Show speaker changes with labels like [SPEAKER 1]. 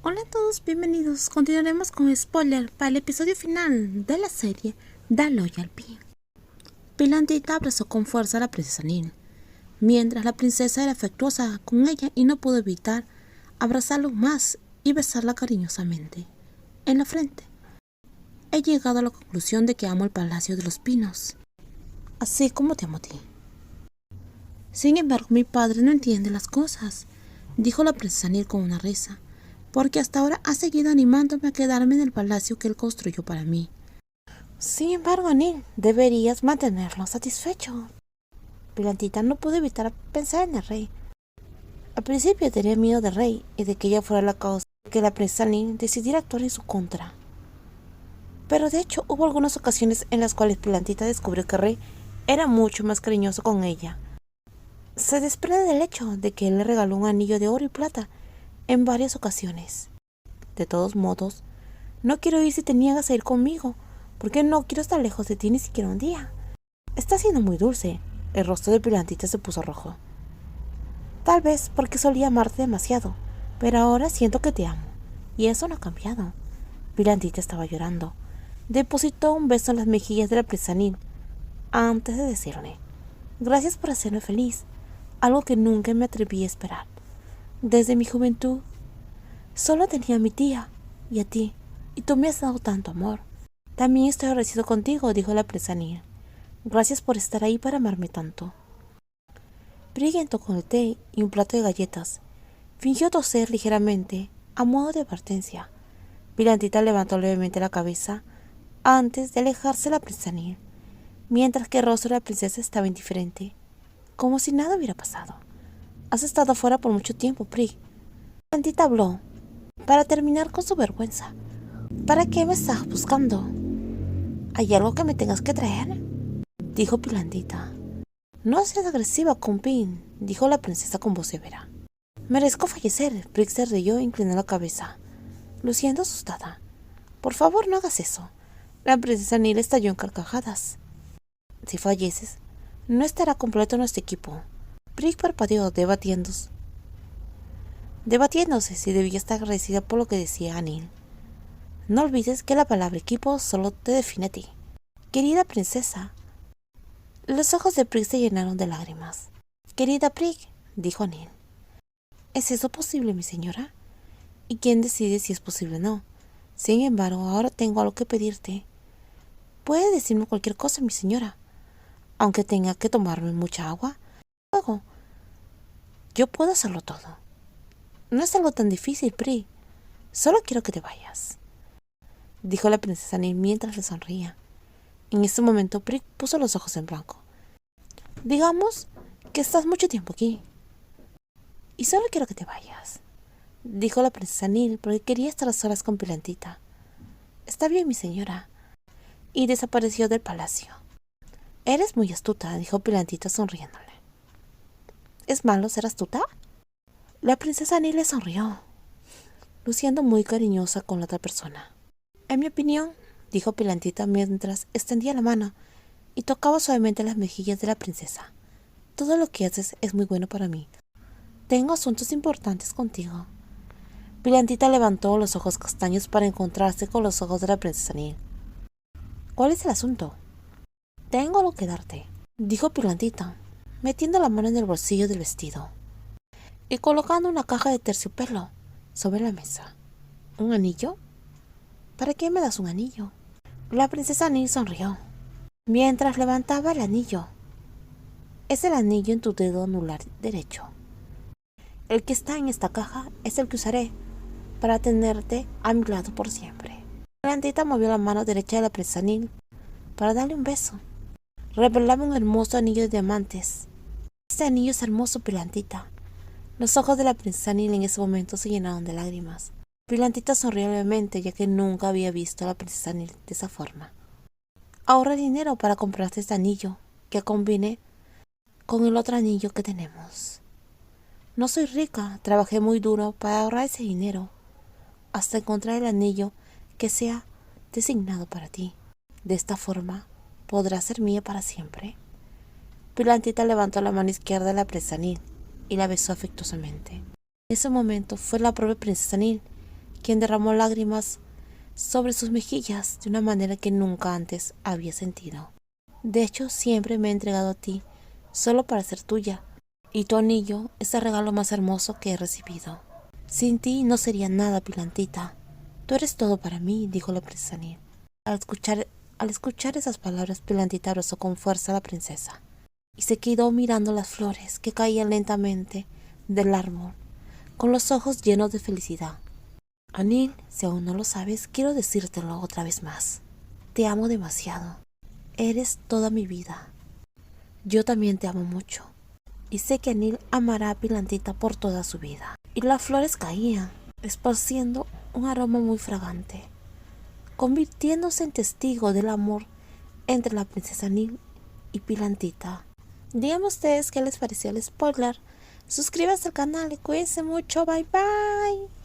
[SPEAKER 1] Hola a todos, bienvenidos. Continuaremos con spoiler para el episodio final de la serie The Loyal Bee. Pilantita abrazó con fuerza a la princesa Nil, mientras la princesa era afectuosa con ella y no pudo evitar abrazarla más y besarla cariñosamente en la frente. He llegado a la conclusión de que amo el Palacio de los Pinos, así como te amo a ti. Sin embargo, mi padre no entiende las cosas, dijo la princesa Nil con una risa, porque hasta ahora ha seguido animándome a quedarme en el palacio que él construyó para mí. Sin embargo, Nil, deberías mantenerlo satisfecho. Pilantita no pudo evitar pensar en el rey. Al principio tenía miedo del rey y de que ella fuera la causa de que la princesa Nil decidiera actuar en su contra. Pero de hecho hubo algunas ocasiones en las cuales Pilantita descubrió que el rey era mucho más cariñoso con ella. Se desprende del hecho de que él le regaló un anillo de oro y plata en varias ocasiones. De todos modos, no quiero ir si te niegas a ir conmigo, porque no quiero estar lejos de ti ni siquiera un día. Está siendo muy dulce. El rostro de Pilantita se puso rojo. Tal vez porque solía amarte demasiado, pero ahora siento que te amo, y eso no ha cambiado. Pilantita estaba llorando. Depositó un beso en las mejillas de la princesa Nil antes de decirle: gracias por hacerme feliz, algo que nunca me atreví a esperar. Desde mi juventud, solo tenía a mi tía y a ti, y tú me has dado tanto amor. También estoy agradecido contigo, dijo la princesa Nil. Gracias por estar ahí para amarme tanto. Brig entró con el té y un plato de galletas. Fingió toser ligeramente, a modo de advertencia. Pilantita levantó levemente la cabeza antes de alejarse de la princesa Nil, mientras que el rostro de la princesa estaba indiferente, como si nada hubiera pasado. Has estado fuera por mucho tiempo, Brig. Pilantita habló, para terminar con su vergüenza. ¿Para qué me estás buscando? ¿Hay algo que me tengas que traer?, dijo Pilantita. No seas agresiva, Compin, dijo la princesa con voz severa. Merezco fallecer. Brig se rió e inclinó la cabeza, luciendo asustada. Por favor, no hagas eso. La princesa Nil estalló en carcajadas. Si falleces, no estará completo nuestro equipo. Brig parpadeó, debatiéndose si debía estar agradecida por lo que decía a Nil. No olvides que la palabra equipo solo te define a ti. Querida princesa. Los ojos de Brig se llenaron de lágrimas. Querida Brig, dijo Nil. ¿Es eso posible, mi señora? ¿Y quién decide si es posible o no? Sin embargo, ahora tengo algo que pedirte. Puede decirme cualquier cosa, mi señora, aunque tenga que tomarme mucha agua. Luego, yo puedo hacerlo todo. No es algo tan difícil, Brig. Solo quiero que te vayas, dijo la princesa Nil mientras le sonreía. En ese momento, Brig puso los ojos en blanco. Digamos que estás mucho tiempo aquí, y solo quiero que te vayas, dijo la princesa Nil, porque quería estar a solas con Pilantita. Está bien, mi señora, y desapareció del palacio. Eres muy astuta, dijo Pilantita sonriéndole. ¿Es malo ser astuta? La princesa Nil le sonrió, luciendo muy cariñosa con la otra persona. En mi opinión, dijo Pilantita mientras extendía la mano y tocaba suavemente las mejillas de la princesa, todo lo que haces es muy bueno para mí. Tengo asuntos importantes contigo. Pilantita levantó los ojos castaños para encontrarse con los ojos de la princesa Nil. ¿Cuál es el asunto? Tengo algo que darte, dijo Pilantita, metiendo la mano en el bolsillo del vestido y colocando una caja de terciopelo sobre la mesa. ¿Un anillo? ¿Para qué me das un anillo? La princesa Nil sonrió mientras levantaba el anillo. Es el anillo en tu dedo anular derecho. El que está en esta caja es el que usaré para tenerte a mi lado por siempre. Pilantita movió la mano derecha de la princesa Nil para darle un beso. Revelaba un hermoso anillo de diamantes. Este anillo es hermoso, Pilantita. Los ojos de la princesa Nil en ese momento se llenaron de lágrimas. Pilantita sonrió levemente, ya que nunca había visto a la princesa Nil de esa forma. Ahorra dinero para comprarte este anillo, que combine con el otro anillo que tenemos. No soy rica, trabajé muy duro para ahorrar ese dinero, hasta encontrar el anillo que sea designado para ti. De esta forma, podrás ser mía para siempre. Pilantita levantó la mano izquierda de la princesa Nil y la besó afectuosamente. En ese momento fue la propia princesa Nil quien derramó lágrimas sobre sus mejillas de una manera que nunca antes había sentido. De hecho, siempre me he entregado a ti, solo para ser tuya, y tu anillo es el regalo más hermoso que he recibido. Sin ti no sería nada, Pilantita. Tú eres todo para mí, dijo la princesa Anil. Al escuchar esas palabras, Pilantita abrazó con fuerza a la princesa y se quedó mirando las flores que caían lentamente del árbol, con los ojos llenos de felicidad. Anil, si aún no lo sabes, quiero decírtelo otra vez más. Te amo demasiado. Eres toda mi vida. Yo también te amo mucho. Y sé que Anil amará a Pilantita por toda su vida. Y las flores caían, esparciendo un aroma muy fragante, convirtiéndose en testigo del amor entre la princesa Anil y Pilantita. Díganme ustedes qué les pareció el spoiler. Suscríbanse al canal y cuídense mucho. Bye bye.